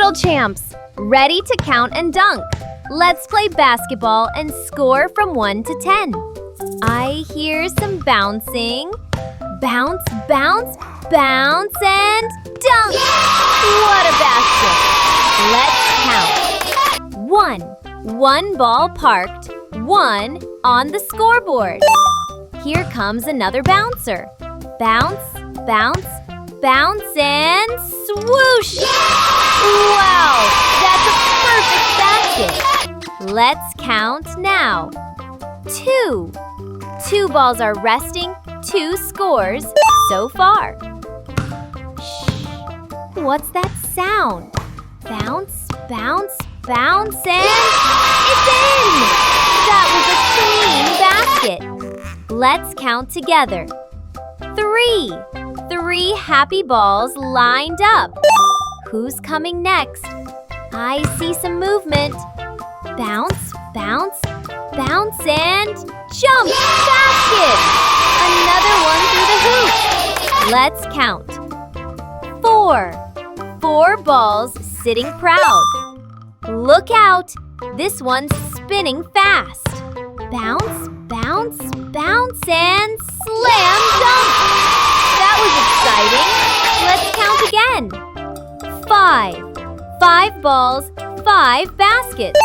Little champs, ready to count and dunk. Let's play basketball and score from 1 to 10. I hear some bouncing. Bounce, bounce, bounce, and dunk! What a basket! Let's count. 1. 1 ball parked, 1 on the scoreboard. Here comes another bouncer. Bounce, bounce, bounce, and swoosh! Wow, that's a perfect basket. Let's count now. 2. 2 balls are resting, 2 scores so far. Shh. What's that sound? Bounce, bounce, bounce, and it's in! That was a clean basket. Let's count together. 3. 3 happy balls lined up. Who's coming next? I see some movement. Bounce, bounce, bounce, and jump! Basket! Another one through the hoop. Let's count. 4. 4 balls sitting proud. Look out! This one's spinning fast. Bounce, bounce, bounce, and slam dunk! That was exciting. Let's count again. 5. 5 balls, 5 baskets.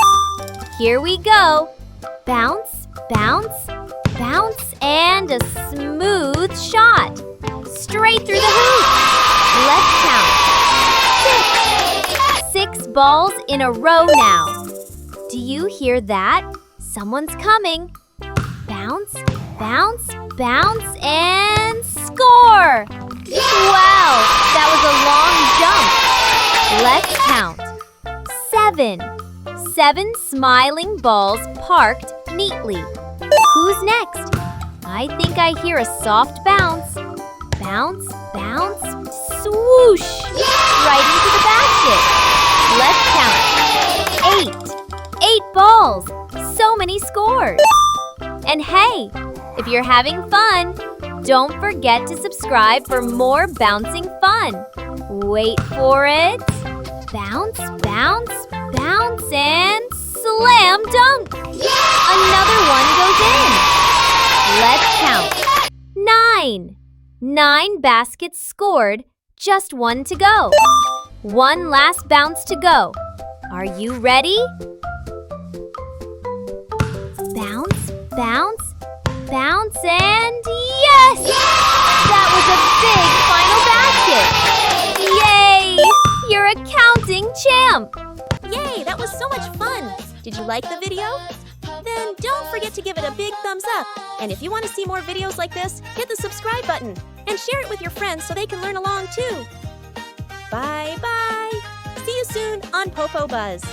Here we go. Bounce, bounce, bounce, and a smooth shot. Straight through the hoop. Let's count. 6. 6 balls in a row now. Do you hear that? Someone's coming. Bounce, bounce, bounce, and score! Wow, that was a long jump. Let's count. 7. 7 smiling balls parked neatly. Who's next? I think I hear a soft bounce. Bounce, bounce, swoosh! Right into the basket. Let's count. 8. 8 balls. So many scores. And hey, if you're having fun, don't forget to subscribe for more bouncing fun. Wait for it. Bounce, bounce, bounce, and slam dunk! Another one goes in. Let's count. 9. 9 baskets scored, just 1 to go. 1 last bounce to go. Are you ready? Bounce, bounce, bounce, and yes! That was a big final basket! Yay! You're a counting champ! Yay, that was so much fun! Did you like the video? Then don't forget to give it a big thumbs up. And if you want to see more videos like this, hit the subscribe button and share it with your friends so they can learn along too. Bye-bye! See you soon on PoPoBuzz.